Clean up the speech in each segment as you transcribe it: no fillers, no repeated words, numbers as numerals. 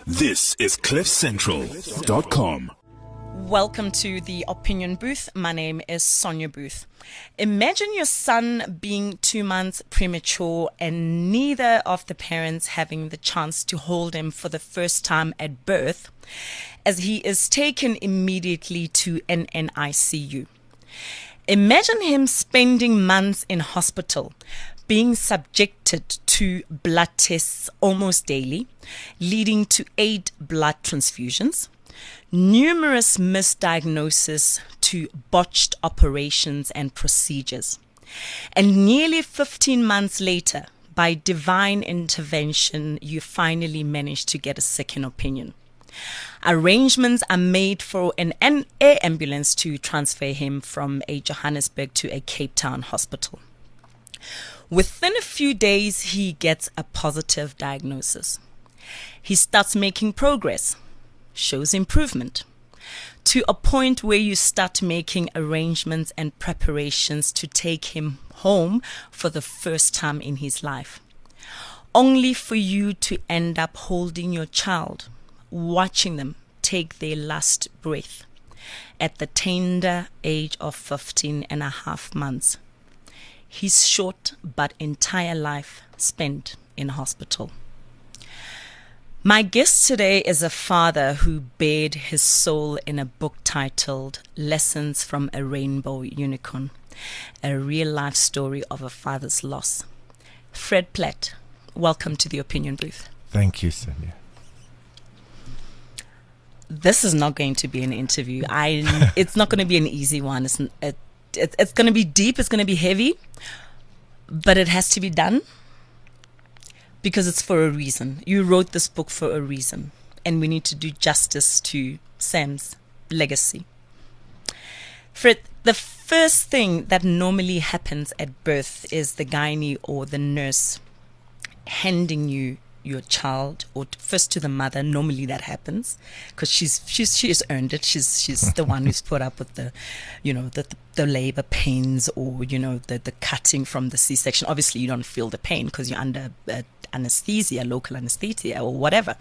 This is CliffCentral.com. Welcome to the Opinion Booth. My name is Sonia Booth. Imagine your son being 2 months premature and neither of the parents having the chance to hold him for the first time at birth, as he is taken immediately to an NICU. Imagine him spending months in hospital, being subjected to blood tests almost daily, leading to 8 blood transfusions, numerous misdiagnoses to botched operations and procedures. And nearly 15 months later, by divine intervention, you finally manage to get a second opinion. Arrangements are made for an air ambulance to transfer him from a Johannesburg to a Cape Town hospital. Within a few days, he gets a positive diagnosis. He starts making progress, shows improvement, to a point where you start making arrangements and preparations to take him home for the first time in his life, only for you to end up holding your child, watching them take their last breath at the tender age of 15 and a half months. His short but entire life spent in hospital. My guest today is a father who bared his soul in a book titled Lessons from a Rainbow Unicorn, a real-life story of a father's loss. Fred Platt, welcome to the Opinion Booth. Thank you, Sonia. This is not going to be an interview. It's not going to be an easy one. It's going to be deep. It's going to be heavy, but it has to be done because it's for a reason. You wrote this book for a reason, and we need to do justice to Sam's legacy. Fred, the first thing that normally happens at birth is the gynae or the nurse handing you your child, or first to the mother. Normally that happens because she has earned it. She's the one who's put up with the labor pains, or the cutting from the C-section. Obviously you don't feel the pain because you're under anesthesia, local anesthesia or whatever.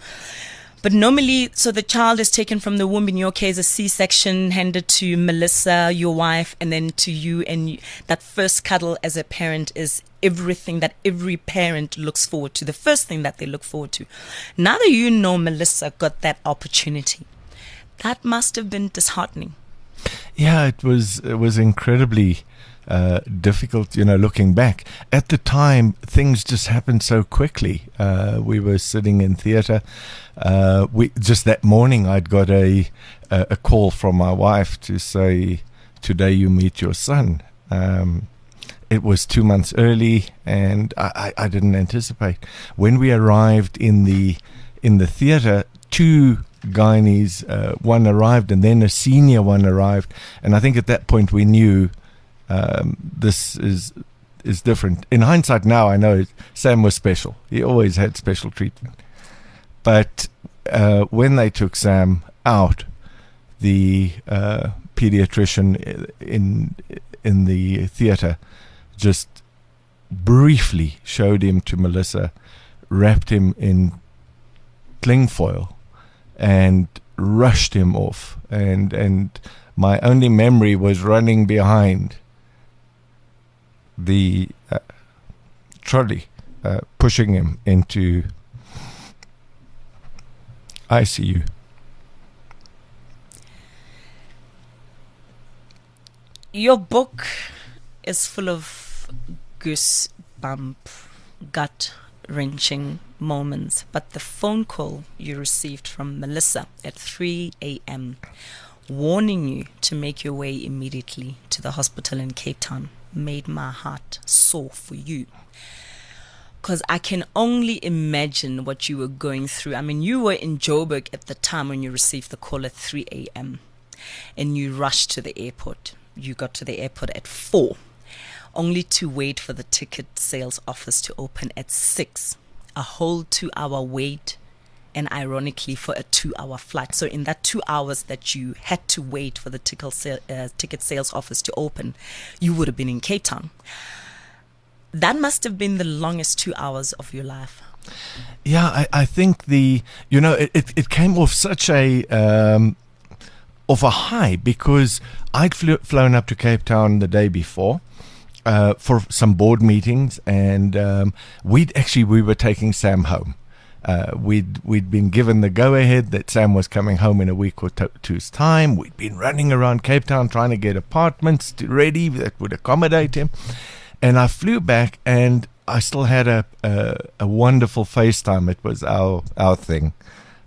But normally, so the child is taken from the womb, in your case a C-section, handed to Melissa, your wife, and then to you, and that first cuddle as a parent is everything that every parent looks forward to, the first thing that they look forward to. Now that you know Melissa got that opportunity, that must have been disheartening. Yeah, it was incredibly difficult, looking back. At the time, things just happened so quickly. We were sitting in theatre. Just that morning, I'd got a call from my wife to say, "Today you meet your son." It was 2 months early, and I didn't anticipate. When we arrived in the theatre, 2 gynaes, one arrived, and then a senior one arrived, and I think at that point we knew this is different. In hindsight now, I know Sam was special. He always had special treatment. But when they took Sam out, the pediatrician in the theatre just briefly showed him to Melissa, wrapped him in cling foil, and rushed him off. And my only memory was running behind the trolley, pushing him into ICU. Your book is full of goosebump, gut-wrenching moments, but the phone call you received from Melissa at 3 a.m. warning you to make your way immediately to the hospital in Cape Town made my heart sore for you. Because I can only imagine what you were going through. I mean, you were in Joburg at the time when you received the call at 3 a.m. and you rushed to the airport. You got to the airport at 4, only to wait for the ticket sales office to open at 6. A whole 2-hour wait, and ironically for a 2-hour flight. So in that 2 hours that you had to wait for the ticket sales office to open, you would have been in Cape Town. That must have been the longest 2 hours of your life. Yeah, I think it came off such off a high, because I'd flown up to Cape Town the day before for some board meetings, and we were taking Sam home. We'd been given the go-ahead that Sam was coming home in a week or two's time. We'd been running around Cape Town trying to get apartments ready that would accommodate him. And I flew back, and I still had a wonderful FaceTime. It was our thing.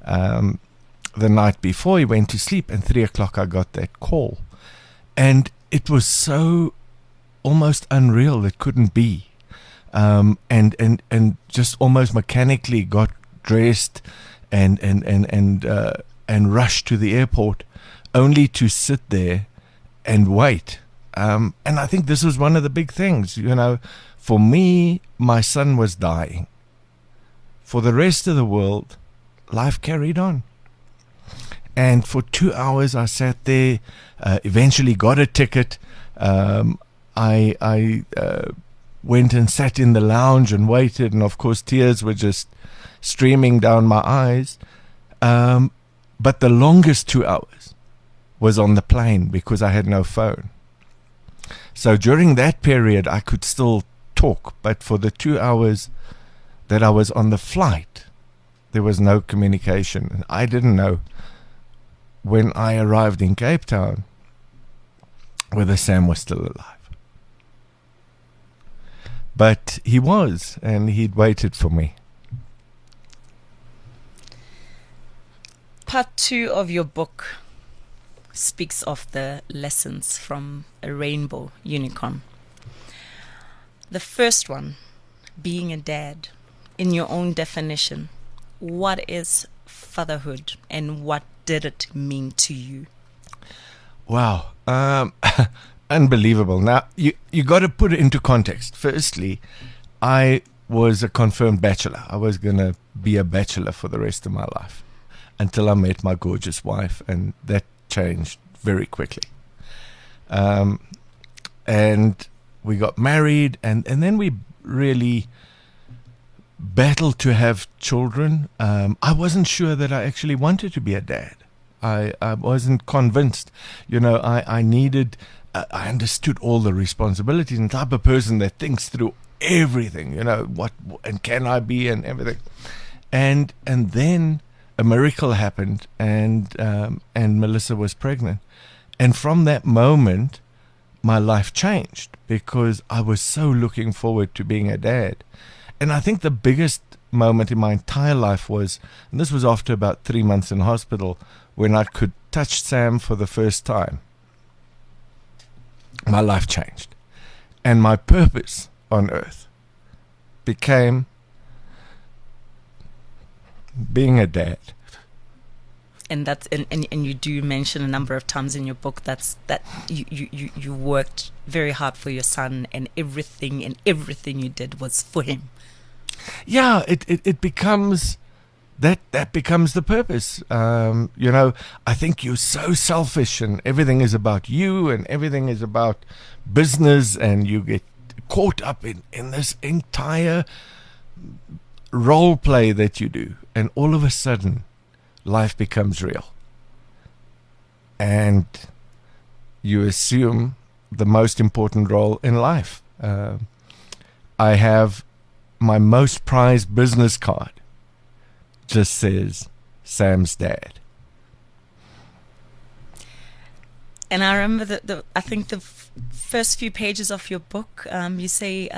The night before he went to sleep, and 3 o'clock I got that call. And it was so almost unreal. It couldn't be. And just almost mechanically got dressed and rushed to the airport, only to sit there and wait. And I think this was one of the big things, for me, my son was dying. For the rest of the world, life carried on. And for 2 hours I sat there, eventually got a ticket. I went and sat in the lounge and waited, and of course tears were just streaming down my eyes. But the longest 2 hours was on the plane, because I had no phone. So during that period I could still talk, but for the 2 hours that I was on the flight, there was no communication. And I didn't know when I arrived in Cape Town whether Sam was still alive. But he was, and he'd waited for me. Part 2 of your book speaks of the lessons from a rainbow unicorn. The first one, being a dad. In your own definition, what is fatherhood, and what did it mean to you? Wow. Unbelievable. Now, you got to put it into context. Firstly, I was a confirmed bachelor. I was going to be a bachelor for the rest of my life, until I met my gorgeous wife, and that changed very quickly. And we got married, and then we really battled to have children. I wasn't sure that I actually wanted to be a dad. I wasn't convinced. I needed... I understood all the responsibilities, and the type of person that thinks through everything, what and can I be, and everything. And then a miracle happened, and Melissa was pregnant. And from that moment, my life changed, because I was so looking forward to being a dad. And I think the biggest moment in my entire life was, and this was after about 3 months in hospital, when I could touch Sam for the first time. My life changed, and my purpose on earth became being a dad. And that's and you do mention a number of times in your book that you worked very hard for your son, and everything you did was for him. Yeah, it becomes that becomes the purpose. I think you're so selfish, and everything is about you, and everything is about business, and you get caught up in this entire role play that you do, and all of a sudden life becomes real, and you assume the most important role in life. I have my most prized business card just says Sam's dad. And I remember I think the first few pages of your book, you say,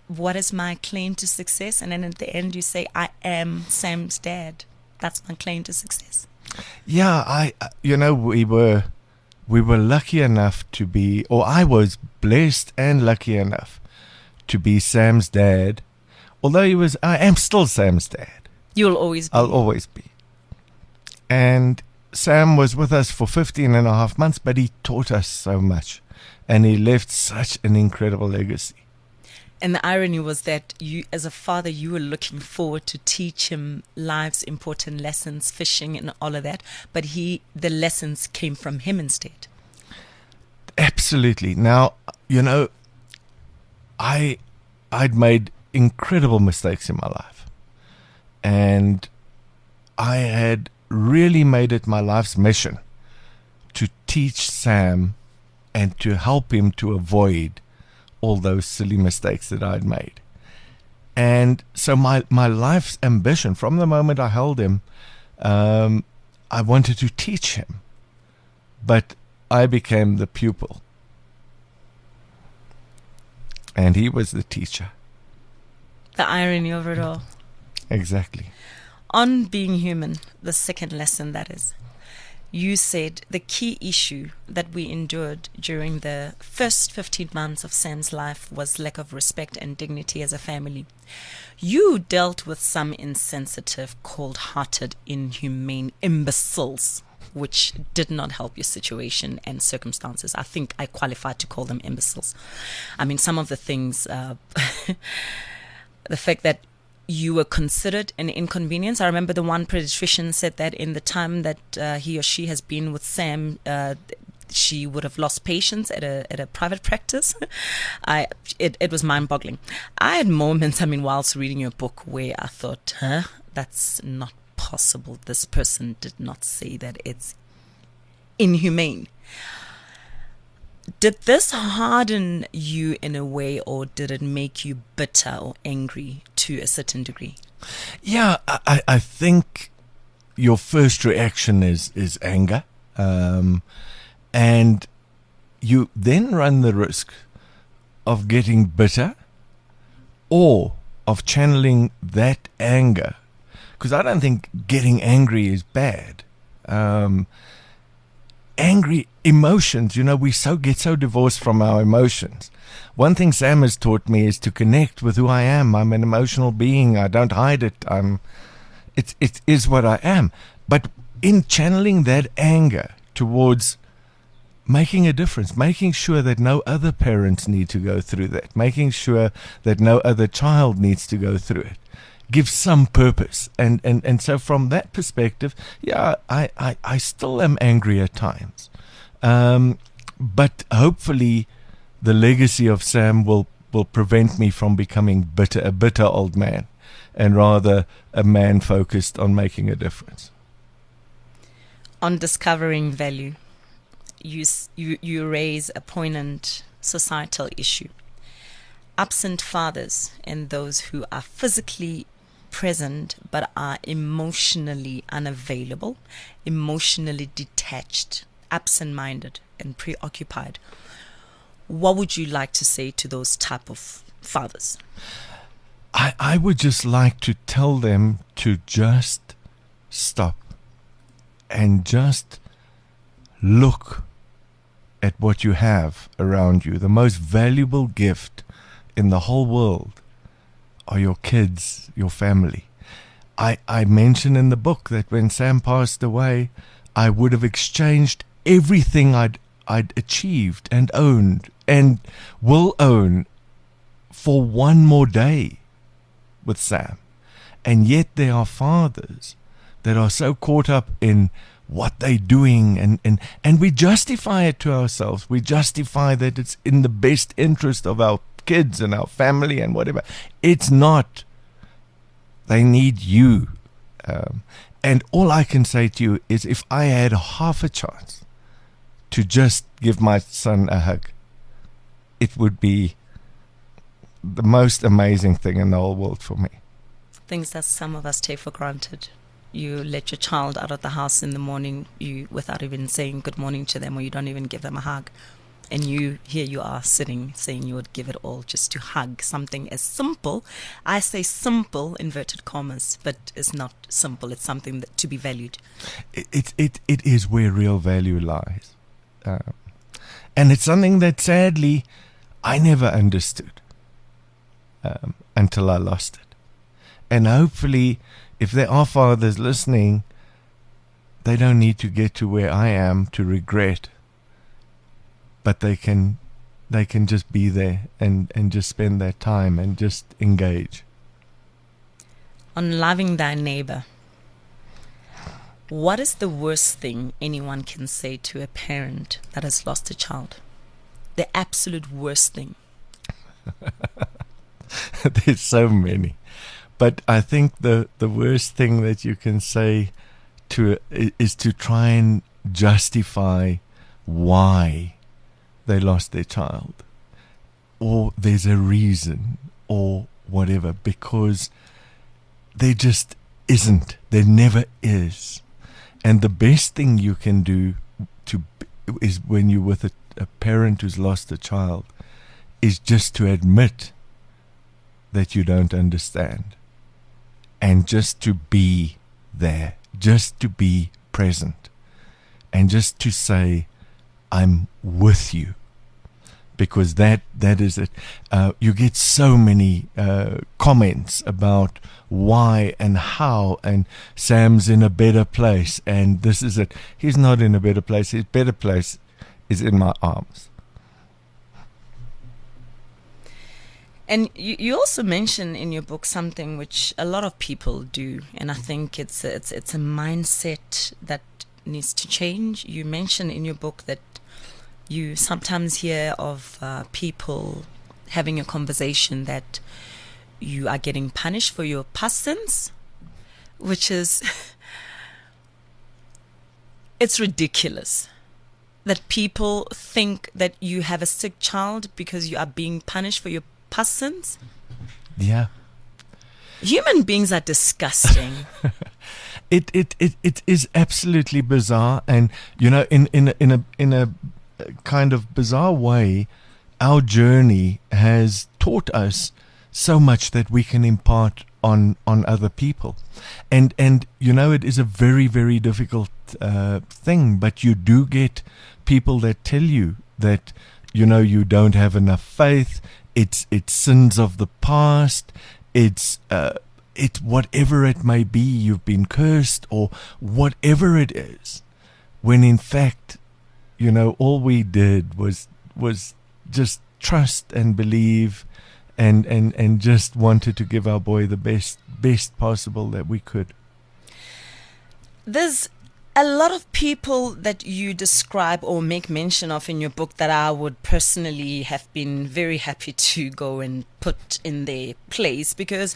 what is my claim to success? And then at the end you say, I am Sam's dad. That's my claim to success. Yeah, we were lucky enough to be, or I was blessed and lucky enough to be Sam's dad. Although I am still Sam's dad. You'll always be. I'll always be. And Sam was with us for 15 and a half months, but he taught us so much, and he left such an incredible legacy. And the irony was that you, as a father, you were looking forward to teach him life's important lessons, fishing and all of that, but the lessons came from him instead. Absolutely. Now, I'd made incredible mistakes in my life. And I had really made it my life's mission to teach Sam and to help him to avoid all those silly mistakes that I'd made. And so my life's ambition, from the moment I held him, I wanted to teach him. But I became the pupil. And he was the teacher. The irony of it all. Exactly. On being human, the second lesson that is, you said the key issue that we endured during the first 15 months of Sam's life was lack of respect and dignity as a family. You dealt with some insensitive, cold-hearted, inhumane imbeciles, which did not help your situation and circumstances. I think I qualified to call them imbeciles. I mean, some of the things, the fact that you were considered an inconvenience. I remember the one pediatrician said that in the time that he or she has been with Sam, she would have lost patients at a private practice. It was mind-boggling. I had moments, whilst reading your book, where I thought, that's not possible. This person did not say that. It's inhumane. Did this harden you in a way, or did it make you bitter or angry to a certain degree? Yeah, I think your first reaction is anger. And you then run the risk of getting bitter or of channeling that anger. Because I don't think getting angry is bad. Angry emotions, we get so divorced from our emotions. One thing Sam has taught me is to connect with who I am. I'm an emotional being. I don't hide it. It is what I am. But in channeling that anger towards making a difference, making sure that no other parents need to go through that, making sure that no other child needs to go through it, gives some purpose. And so from that perspective, yeah, I still am angry at times. But hopefully the legacy of Sam will prevent me from becoming a bitter old man, and rather a man focused on making a difference. On discovering value, you raise a poignant societal issue. Absent fathers and those who are physically present but are emotionally unavailable, emotionally detached, absent-minded and preoccupied. What would you like to say to those type of fathers? I would just like to tell them to just stop and just look at what you have around you. The most valuable gift in the whole world are your kids, your family. I mention in the book that when Sam passed away, I would have exchanged everything I'd achieved and owned and will own for one more day with Sam. And yet there are fathers that are so caught up in what they're doing, and we justify it to ourselves. We justify that it's in the best interest of our kids and our family and whatever. It's not. They need you. And all I can say to you is, if I had half a chance to just give my son a hug, it would be the most amazing thing in the whole world for me. Things that some of us take for granted. You let your child out of the house in the morning, without even saying good morning to them, or you don't even give them a hug. And here you are sitting saying you would give it all just to hug something as simple. I say simple, inverted commas, but it's not simple. It's something that to be valued. It is where real value lies. And it's something that sadly I never understood until I lost it. And hopefully, if there are fathers listening, they don't need to get to where I am to regret, but they can just be there and just spend their time and just engage. On loving thy neighbor, what is the worst thing anyone can say to a parent that has lost a child? The absolute worst thing. There's so many. But I think the worst thing that you can say is to try and justify why they lost their child, or there's a reason, or whatever, because there just isn't. There never is. And the best thing you can do is when you're with a parent who's lost a child, is just to admit that you don't understand, and just to be there, just to be present, and just to say, I'm with you. Because that is it. You get so many comments about why and how, and Sam's in a better place, and this is it. He's not in a better place. His better place is in my arms. And you also mention in your book something which a lot of people do, and I think it's a mindset that needs to change. You mention in your book that you sometimes hear of people having a conversation that you are getting punished for your past sins, which is, it's ridiculous that people think that you have a sick child because you are being punished for your past sins. Yeah. Human beings are disgusting. It is absolutely bizarre, and in a kind of bizarre way, our journey has taught us so much that we can impart on other people, and it is a very, very difficult thing, but you do get people that tell you that you don't have enough faith. It's sins of the past. It's whatever it may be. You've been cursed, or whatever it is, when in fact, all we did was just trust and believe, and just wanted to give our boy the best possible that we could. There's a lot of people that you describe or make mention of in your book that I would personally have been very happy to go and put in their place, because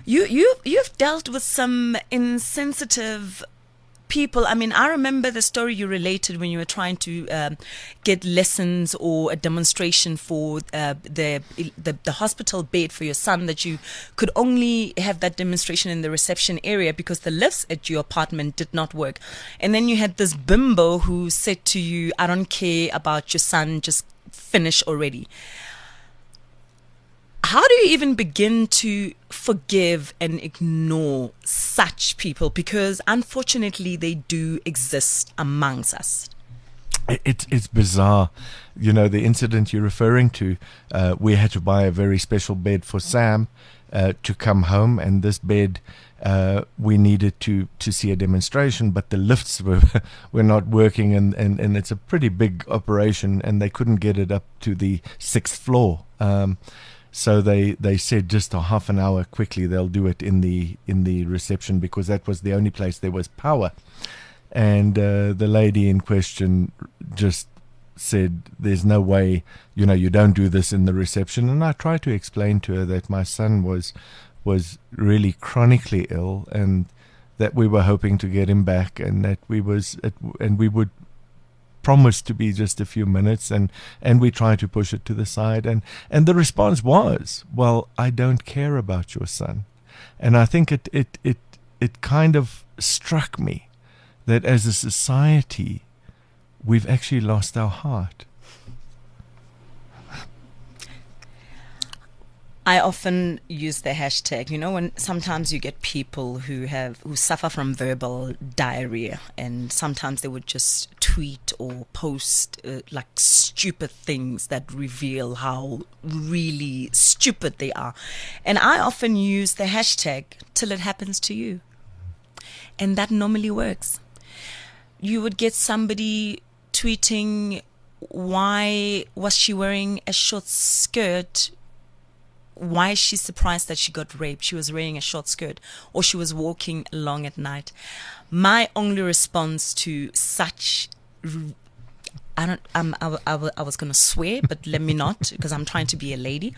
you've dealt with some insensitive people. I mean, I remember the story you related when you were trying to get lessons or a demonstration for the hospital bed for your son, that you could only have that demonstration in the reception area because the lifts at your apartment did not work. And then you had this bimbo who said to you, I don't care about your son, just finish already. How do you even begin to forgive and ignore such people? Because unfortunately, they do exist amongst us. It's bizarre. The incident you're referring to, we had to buy a very special bed for Sam to come home, and this bed we needed to see a demonstration, but the lifts were not working, and it's a pretty big operation, and they couldn't get it up to the 6th floor. So they said just a half an hour quickly, they'll do it in the reception, because that was the only place there was power. And the lady in question just said, there's no way, you don't do this in the reception. And I tried to explain to her that my son was really chronically ill, and that we were hoping to get him back, and that we would promise to be just a few minutes, and we tried to push it to the side, and the response was, well, I don't care about your son. And I think it kind of struck me that as a society we've actually lost our heart. I often use the hashtag, when sometimes you get people who suffer from verbal diarrhea, and sometimes they would just tweet or post like stupid things that reveal how really stupid they are. And I often use the hashtag till it happens to you. And that normally works. You would get somebody tweeting, why was she wearing a short skirt? Why is she surprised that she got raped? She was wearing a short skirt, or she was walking along at night. My only response to such I was gonna swear, but let me not, because I'm trying to be a lady.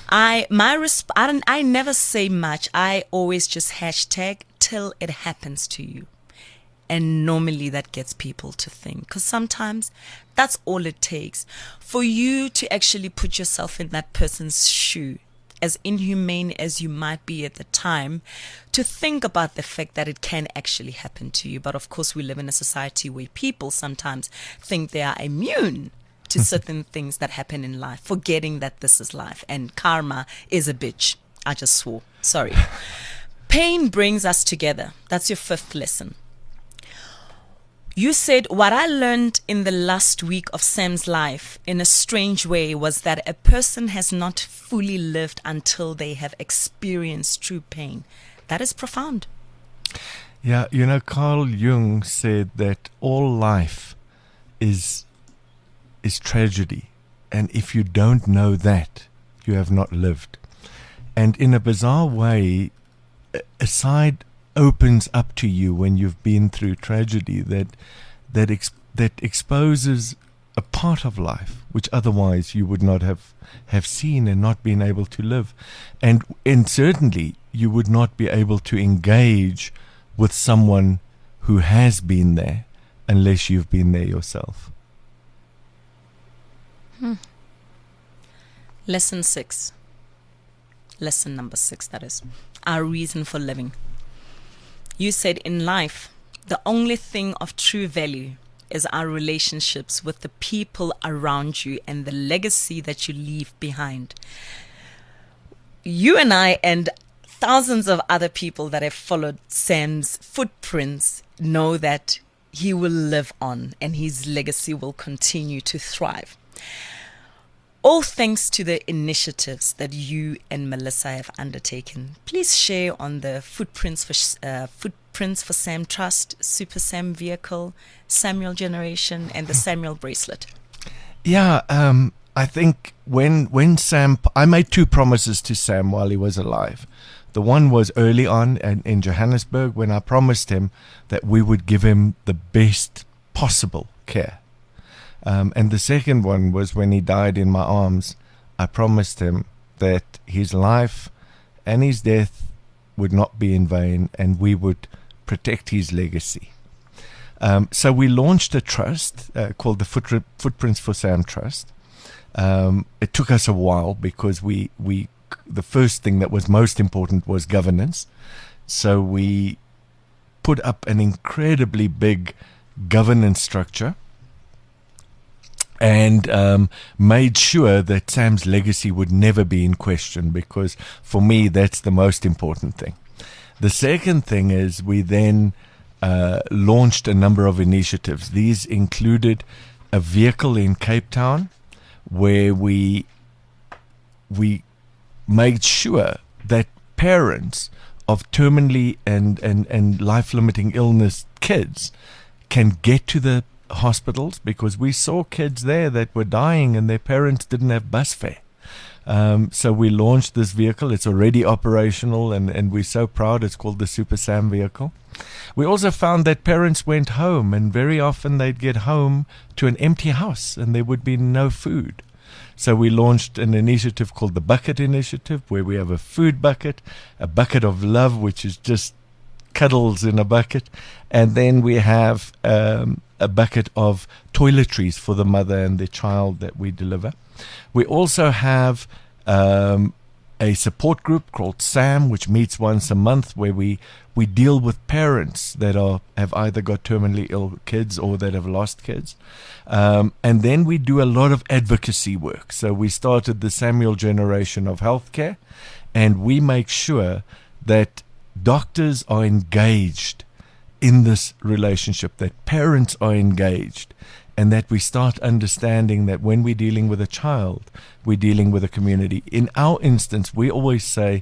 I never say much. I always just hashtag till it happens to you. And normally that gets people to think, because sometimes that's all it takes for you to actually put yourself in that person's shoe, as inhumane as you might be at the time, to think about the fact that it can actually happen to you. But of course, we live in a society where people sometimes think they are immune to certain things that happen in life, forgetting that this is life and karma is a bitch. I just swore. Sorry. Pain brings us together. That's your fifth lesson. You said, what I learned in the last week of Sam's life in a strange way was that a person has not fully lived until they have experienced true pain. That is profound. Yeah, Carl Jung said that all life is tragedy. And if you don't know that, you have not lived. And in a bizarre way, a side opens up to you when you've been through tragedy that exposes a part of life which otherwise you would not have seen and not been able to live, and certainly you would not be able to engage with someone who has been there unless you've been there yourself. Lesson number 6, that is our reason for living. You said, in life, the only thing of true value is our relationships with the people around you and the legacy that you leave behind. You and I and thousands of other people that have followed Sam's footprints know that he will live on and his legacy will continue to thrive. All thanks to the initiatives that you and Melissa have undertaken. Please share on the Footprints for Sam Trust, Super Sam Vehicle, Samuel Generation, and the Samuel Bracelet. Yeah, I think when Sam, I made 2 promises to Sam while he was alive. The one was early on in Johannesburg, when I promised him that we would give him the best possible care. And the second one was when he died in my arms. I promised him that his life and his death would not be in vain, and we would protect his legacy. So we launched a trust called the Footprints for Sam Trust. It took us a while because the first thing that was most important was governance. So we put up an incredibly big governance structure and made sure that Sam's legacy would never be in question, because for me that's the most important thing. The second thing is we then launched a number of initiatives. These included a vehicle in Cape Town where we made sure that parents of terminally and life-limiting illness kids can get to the hospitals, because we saw kids there that were dying and their parents didn't have bus fare. So we launched this vehicle. It's already operational, and we're so proud. It's called the Super Sam vehicle. We also found that parents went home, and very often they'd get home to an empty house and there would be no food. So we launched an initiative called the Bucket Initiative, where we have a food bucket, a bucket of love, which is just cuddles in a bucket, and then we have a bucket of toiletries for the mother and the child that we deliver. We also have a support group called SAM, which meets once a month, where we deal with parents that have either got terminally ill kids or that have lost kids. And then we do a lot of advocacy work. So we started the Samuel Generation of Healthcare, and we make sure that doctors are engaged in this relationship, that parents are engaged, and that we start understanding that when we're dealing with a child, we're dealing with a community. In our instance, we always say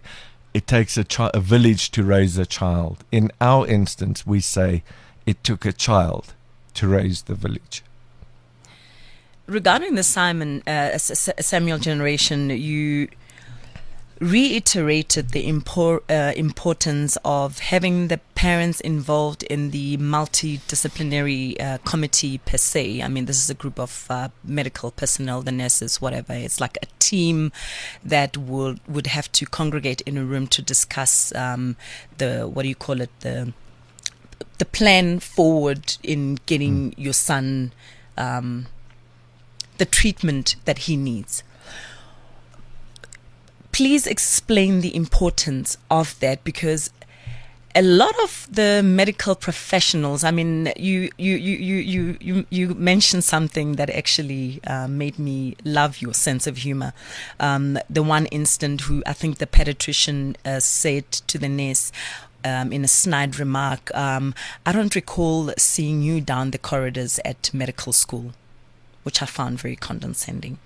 it takes a village to raise a child. In our instance, we say it took a child to raise the village. Regarding the Samuel Generation, reiterated the importance of having the parents involved in the multidisciplinary committee per se. I mean, this is a group of medical personnel, the nurses, whatever. It's like a team that would have to congregate in a room to discuss the, what do you call it, the plan forward in getting your son the treatment that he needs. Please explain the importance of that, because a lot of the medical professionals, I mean, you mentioned something that actually made me love your sense of humor. The one instant who I think the pediatrician said to the nurse in a snide remark, I don't recall seeing you down the corridors at medical school, which I found very condescending.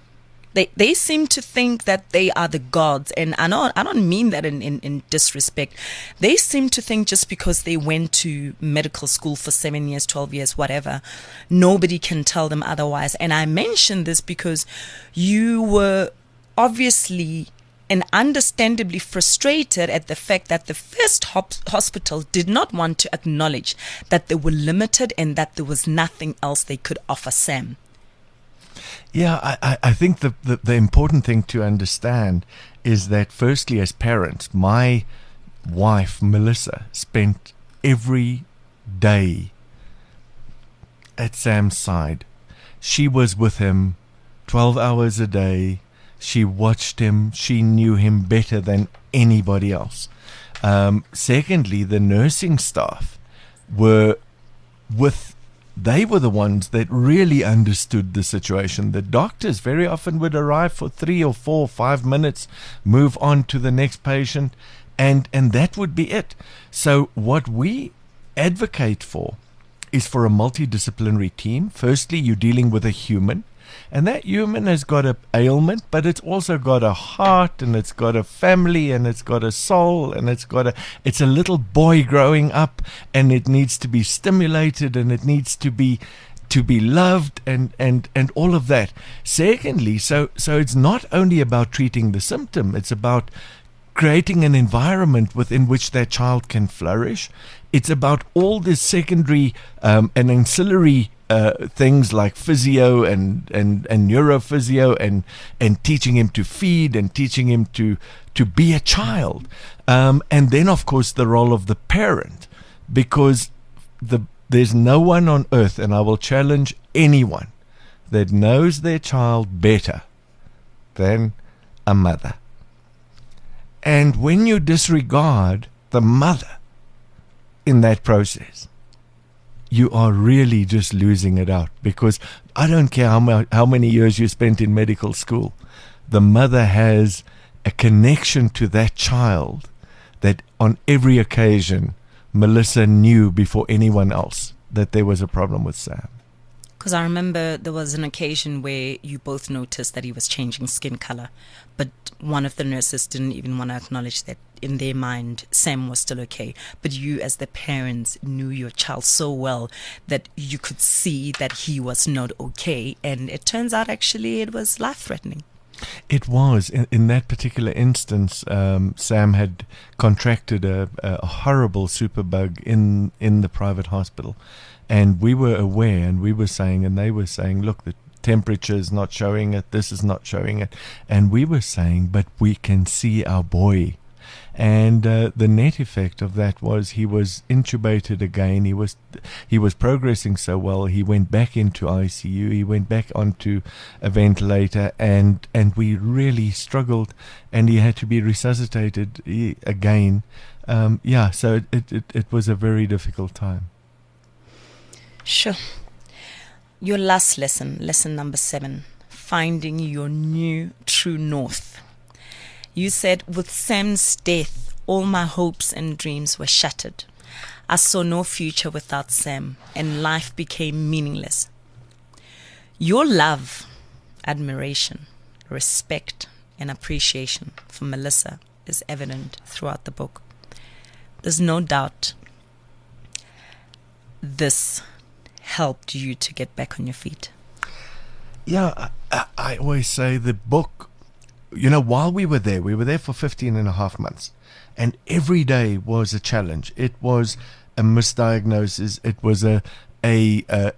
They seem to think that they are the gods, and I don't mean that in disrespect. They seem to think just because they went to medical school for 7 years, 12 years, whatever, nobody can tell them otherwise. And I mention this because you were obviously and understandably frustrated at the fact that the first hospital did not want to acknowledge that they were limited and that there was nothing else they could offer Sam. Yeah, I think the important thing to understand is that firstly, as parents, my wife, Melissa, spent every day at Sam's side. She was with him 12 hours a day. She watched him. She knew him better than anybody else. Secondly, the nursing staff were they were the ones that really understood the situation. The doctors very often would arrive for 3 or 4 or 5 minutes, move on to the next patient, and that would be it. So what we advocate for is for a multidisciplinary team. Firstly, you're dealing with a human, and that human has got an ailment, but it's also got a heart, and it's got a family, and it's got a soul, and it's a little boy growing up, and it needs to be stimulated, and it needs to be loved, and all of that. Secondly, so it's not only about treating the symptom, it's about creating an environment within which that child can flourish. It's about all the secondary and ancillary things like physio and neurophysio and teaching him to feed and teaching him to be a child. And then, of course, the role of the parent, because there's no one on earth, and I will challenge anyone, that knows their child better than a mother. And when you disregard the mother in that process, you are really just losing it out, because I don't care how many years you spent in medical school, the mother has a connection to that child that on every occasion Melissa knew before anyone else that there was a problem with Sam. Because I remember there was an occasion where you both noticed that he was changing skin color, but one of the nurses didn't even want to acknowledge that in their mind Sam was still okay. But you, as the parents, knew your child so well that you could see that he was not okay, and it turns out actually it was life-threatening. It was. In that particular instance, Sam had contracted a horrible superbug in the private hospital. And we were aware, and we were saying, and they were saying, look, the temperature is not showing it, this is not showing it. And we were saying, but we can see our boy. And the net effect of that was he was intubated again. He was progressing so well. He went back into ICU. He went back onto a ventilator, and we really struggled. And he had to be resuscitated again. So it was a very difficult time. Sure. Your last lesson number 7, finding your new true north. You said, with Sam's death, all my hopes and dreams were shattered. I saw no future without Sam, and life became meaningless. Your love, admiration, respect, and appreciation for Melissa is evident throughout the book. There's no doubt this helped you to get back on your feet. Yeah, I always say the book while we were there for 15 and a half months, and every day was a challenge. It was a misdiagnosis. It was a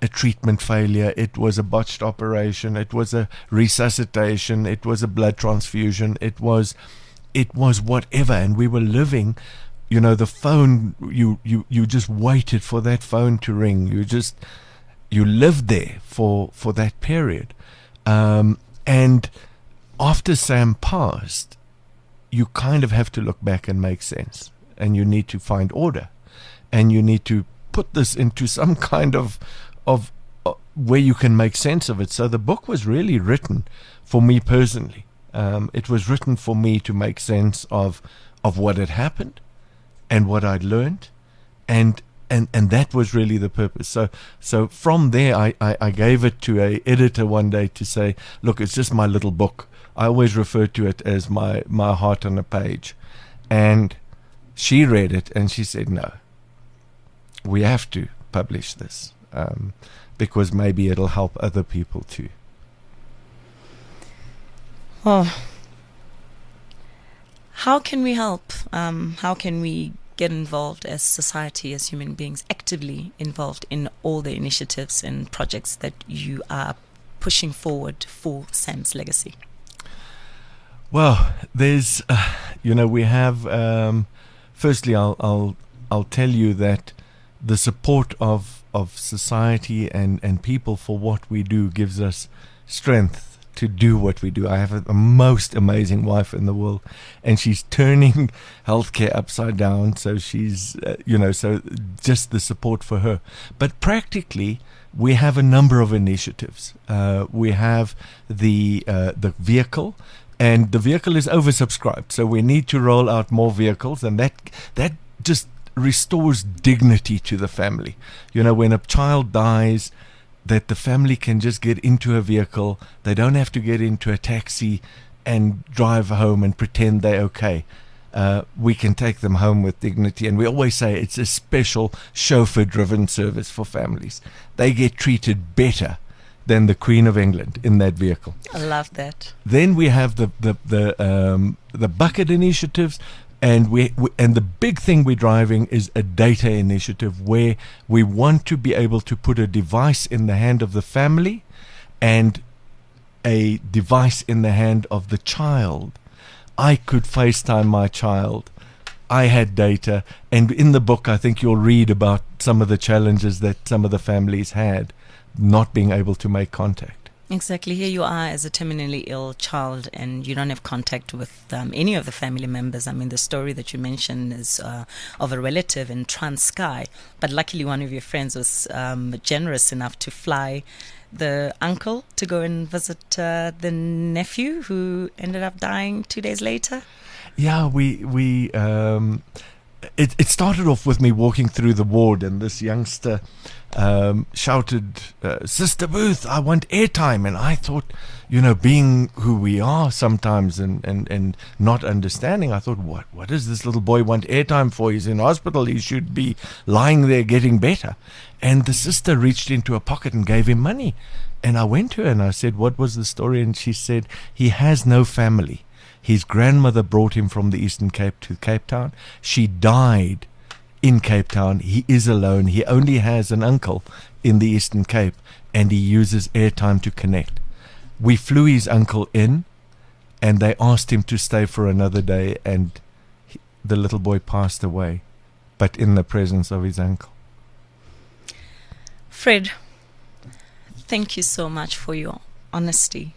treatment failure. It was a botched operation. It was a resuscitation. It was a blood transfusion. It was whatever. And we were living, the phone, you just waited for that phone to ring. You lived there for that period. And after Sam passed, you kind of have to look back and make sense, and you need to find order, and you need to put this into some kind of where you can make sense of it. So the book was really written for me personally. It was written for me to make sense of what had happened and what I'd learned, and that was really the purpose. So from there, I gave it to a editor one day to say, look, it's just my little book. I always refer to it as my heart on a page. And she read it and she said, no, we have to publish this, because maybe it'll help other people too. Well, how can we help? How can we get involved as society, as human beings, actively involved in all the initiatives and projects that you are pushing forward for Sam's legacy? Well, there's, we have. Firstly, I'll tell you that the support of society and people for what we do gives us strength to do what we do. I have a most amazing wife in the world, and she's turning healthcare upside down. So she's, so just the support for her. But practically, we have a number of initiatives. We have the vehicle. And the vehicle is oversubscribed, so we need to roll out more vehicles, and that just restores dignity to the family. When a child dies, that the family can just get into a vehicle. They don't have to get into a taxi and drive home and pretend they're okay. We can take them home with dignity, and we always say it's a special chauffeur-driven service for families. They get treated better than the Queen of England in that vehicle. I love that. Then we have the bucket initiatives, and and the big thing we're driving is a data initiative where we want to be able to put a device in the hand of the family and a device in the hand of the child. I could FaceTime my child. I had data, and in the book I think you'll read about some of the challenges that some of the families had, not being able to make contact. Exactly. Here you are as a terminally ill child, and you don't have contact with any of the family members. I mean, the story that you mentioned is of a relative in Transkei, but luckily one of your friends was generous enough to fly the uncle to go and visit the nephew who ended up dying 2 days later. Yeah, it started off with me walking through the ward, and this youngster shouted, "Sister Booth, I want airtime." And I thought, being who we are sometimes and not understanding, I thought, what does this little boy want airtime for? He's in hospital. He should be lying there getting better. And the sister reached into a pocket and gave him money. And I went to her and I said, what was the story? And she said, he has no family. His grandmother brought him from the Eastern Cape to Cape Town. She died in Cape Town. He is alone. He only has an uncle in the Eastern Cape, and he uses airtime to connect. We flew his uncle in, and they asked him to stay for another day, and the little boy passed away, but in the presence of his uncle. Fred, thank you so much for your honesty,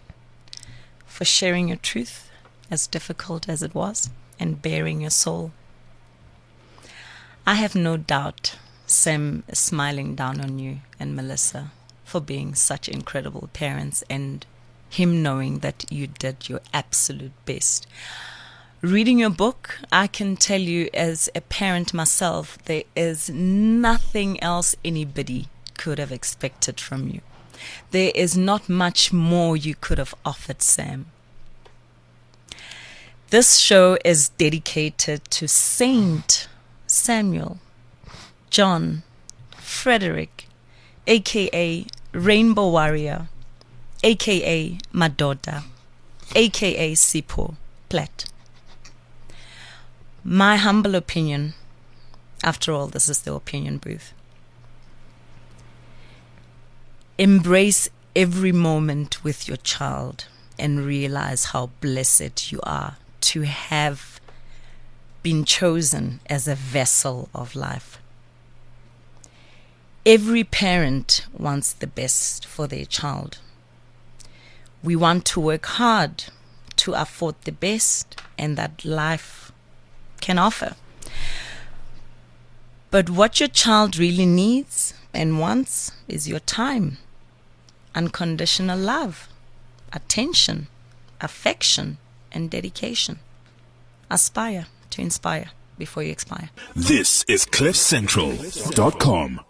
for sharing your truth, as difficult as it was, and bearing your soul. I have no doubt Sam is smiling down on you and Melissa for being such incredible parents, and him knowing that you did your absolute best. Reading your book, I can tell you as a parent myself, there is nothing else anybody could have expected from you. There is not much more you could have offered Sam. This show is dedicated to Saint Samuel John Frederick, aka Rainbow Warrior, aka Madoda. aka Sipho Platt. My humble opinion, after all, this is the opinion booth. Embrace every moment with your child and realize how blessed you are to have been chosen as a vessel of life. Every parent wants the best for their child. We want to work hard to afford the best and that life can offer. But what your child really needs and wants is your time, unconditional love, attention, affection, and dedication. Aspire to inspire before you expire. This is CliffCentral.com.